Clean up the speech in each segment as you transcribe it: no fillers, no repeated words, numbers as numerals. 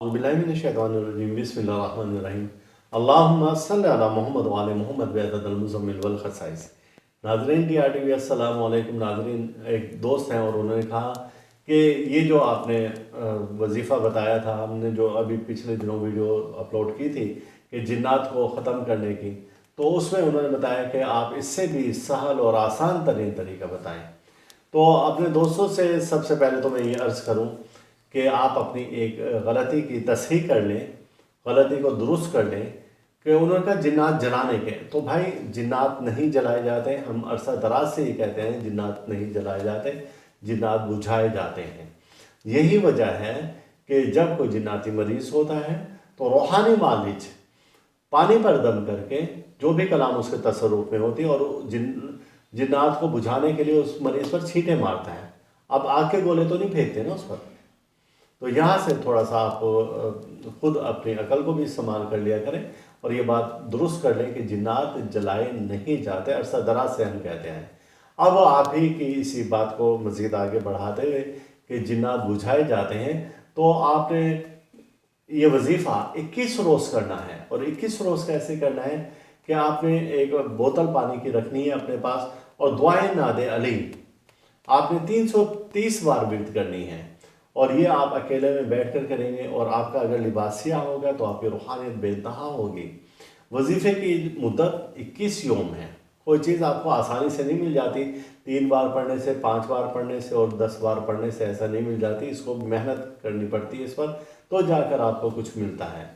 बिस्मिल्लाहिर्रहमानिर्रहीम बिस्मिल्लाहिर्रहमानिर्रहीम अल्लाहुम्मा सल्लि अला मोहम्मद व आले मोहम्मद बिअददिल मुज़म्मिल वल खसाइस। नाज़रीन DRTV अस्सलाम वालेकुम। नाज़रीन, एक दोस्त हैं और उन्होंने कहा कि ये जो आपने वजीफ़ा बताया था, हमने जो अभी पिछले दिनों वीडियो अपलोड की थी कि जिन्नात को ख़त्म करने की, तो उसमें उन्होंने बताया कि आप इससे भी सहल और आसान तरीन तरीका बताएं। तो अपने दोस्तों से सबसे पहले तो मैं ये अर्ज़ करूं कि आप अपनी एक गलती की तस्हीह कर लें, गलती को दुरुस्त कर लें कि उन्होंने कहा जिन्नात जलाने के। तो भाई, जिन्नात नहीं जलाए जाते। हम अरसा दराज से ही कहते हैं जिन्नात नहीं जलाए जाते, जिन्नात बुझाए जाते हैं। यही वजह है कि जब कोई जिन्नाती मरीज़ होता है तो रूहानी मालिज पानी पर दम करके जो भी कलाम उसके तसर्रुफ में होती है और जिन्नात को बुझाने के लिए उस मरीज़ पर छींटे मारता है। अब आग के गोले तो नहीं फेंकते ना उस पर। तो यहाँ से थोड़ा सा आप खुद अपनी अकल को भी इस्तेमाल कर लिया करें और ये बात दुरुस्त कर लें कि जिन्नात जलाए नहीं जाते, अरसा दराज से हम कहते हैं। अब आप ही की इसी बात को मज़ीद आगे बढ़ाते हुए कि जिन्नात बुझाए जाते हैं, तो आपने ये वजीफ़ा 21 रोज़ करना है। और 21 रोज़ कैसे करना है कि आपने एक बोतल पानी की रखनी है अपने पास और दुआए नादे अली आपने 330 बार विर्द करनी है। और ये आप अकेले में बैठकर करेंगे और आपका अगर लिबासिया होगा तो आपकी रूहानियत बेइंतहा होगी। वजीफ़े की मुद्दत 21 यौम है। कोई चीज़ आपको आसानी से नहीं मिल जाती। 3 बार पढ़ने से, 5 बार पढ़ने से और 10 बार पढ़ने से ऐसा नहीं मिल जाती। इसको मेहनत करनी पड़ती है इस पर, तो जाकर आपको कुछ मिलता है।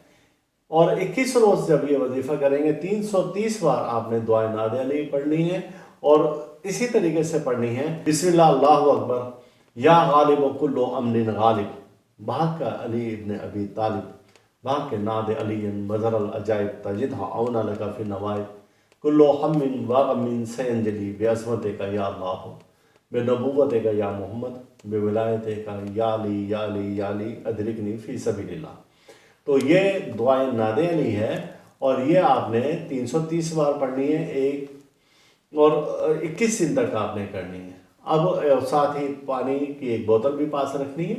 और 21 रोज़ जब ये वजीफ़ा करेंगे, 330 बार आपने दुआए नादे अली पढ़नी है और इसी तरीके से पढ़नी है बिस्मिल्लाह अल्लाहु अकबर या गालिब कुल्लो अमनिन गालिब भाग का अली इब्न अबी तालिब भाग के नादे अलीन मज़र अल अजाइब तजिदहा औना लका फी नवाइब कुल्लो हम्मिन व गम्मिन सयंजली बेअज़मत का या अल्लाह बेनबुव्वत का या मोहम्मद बेविलायत का या अली अदरिकनी फ़ी सबीलिल्लाह। तो ये दुआए नादे अली है और ये आपने 330 बार पढ़नी है एक और 21 दिन तक आपने करनी है। अब साथ ही पानी की एक बोतल भी पास रखनी है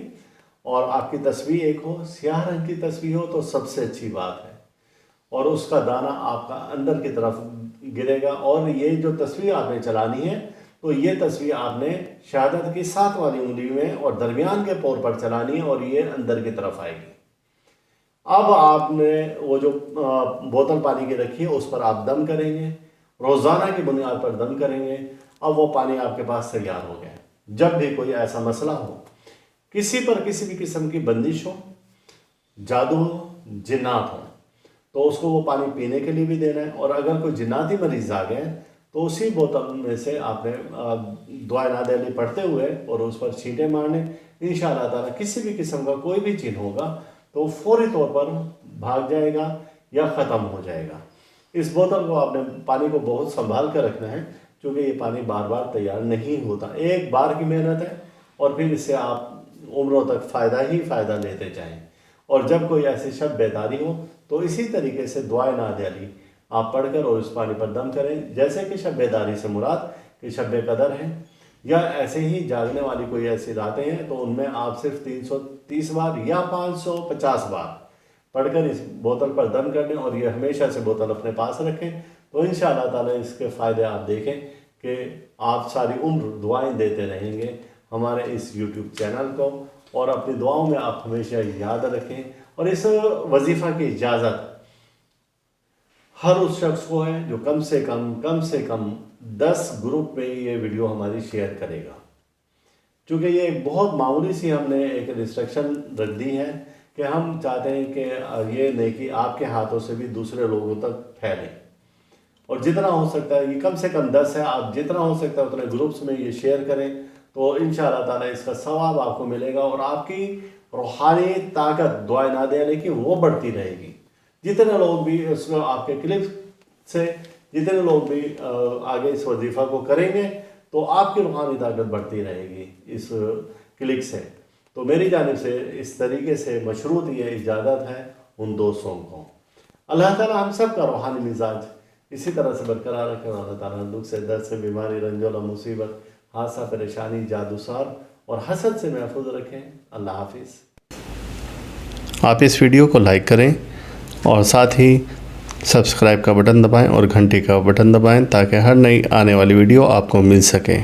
और आपकी तस्बीह एक हो, स्याह रंग की तस्बीह हो तो सबसे अच्छी बात है और उसका दाना आपका अंदर की तरफ गिरेगा। और ये जो तस्बीह आपने चलानी है, तो ये तस्बीह आपने शहादत की 7 वाली उंगली में और दरमियान के पोर पर चलानी है और ये अंदर की तरफ आएगी। अब आपने वो जो बोतल पानी की रखी है उस पर आप दम करेंगे, रोज़ाना की बुनियाद पर दम करेंगे। अब वो पानी आपके पास तैयार हो गया। जब भी कोई ऐसा मसला हो, किसी पर किसी भी किस्म की बंदिश हो, जादू हो, जिन्नात हो, तो उसको वो पानी पीने के लिए भी देना है। और अगर कोई जिन्नाती मरीज़ आ गए तो उसी बोतल में से आपने दुआ नादे अली पढ़ते हुए और उस पर छींटे मारने। इंशाअल्लाह ताला किसी भी किस्म का कोई भी चिन्ह होगा तो फौरी तौर पर भाग जाएगा या ख़त्म हो जाएगा। इस बोतल को आपने पानी को बहुत संभाल कर रखना है क्योंकि ये पानी बार बार तैयार नहीं होता। एक बार की मेहनत है और फिर इससे आप उम्रों तक फ़ायदा ही फ़ायदा लेते जाएं। और जब कोई ऐसी शब बेदारी हो तो इसी तरीके से दुआए नादे अली आप पढ़कर और उस पानी पर दम करें। जैसे कि शब बेदारी से मुराद कि शब कदर है या ऐसे ही जागने वाली कोई ऐसी रातें हैं तो उनमें आप सिर्फ 330 बार या 550 बार पढ़कर इस बोतल पर दम कर लें और ये हमेशा से बोतल अपने पास रखें। तो इंशाअल्लाह ताला इसके फ़ायदे आप देखें कि आप सारी उम्र दुआएं देते रहेंगे हमारे इस यूट्यूब चैनल को। और अपनी दुआओं में आप हमेशा याद रखें। और इस वजीफ़ा की इजाज़त हर उस शख्स को है जो कम से कम 10 ग्रुप में ये वीडियो हमारी शेयर करेगा। क्योंकि ये एक बहुत मामूली सी हमने एक रिस्ट्रिक्शन रख दी है कि हम चाहते हैं कि ये नेकी आपके हाथों से भी दूसरे लोगों तक फैले। और जितना हो सकता है, ये कम से कम 10 है, आप जितना हो सकता है उतने ग्रुप्स में ये शेयर करें तो इंशाअल्लाह ताला इसका सवाब आपको मिलेगा और आपकी रूहानी ताकत दुआ नादे अली की वो बढ़ती रहेगी। जितने लोग भी इसमें आपके क्लिप से जितने लोग भी आगे इस वजीफ़ा को करेंगे तो आपकी रूहानी ताकत बढ़ती रहेगी इस क्लिक से। तो मेरी जानिब से इस तरीके से मशरूत ये इजाज़त है उन दोस्तों को। अल्लाह ताला हम सब का रूहानी मिजाज इसी तरह से बरकरार रखें। अल्लाह ताला दुख से, दर्द से, बीमारी, रंजोला, मुसीबत, हादसा, परेशानी, जादूसार और हसद से महफूज रखें। अल्लाह हाफिज़। آپ اس ویڈیو کو لائک کریں اور ساتھ ہی سبسکرائب کا بٹن دبائیں اور گھنٹی کا بٹن دبائیں تاکہ ہر نئی آنے والی ویڈیو آپ کو مل سکے۔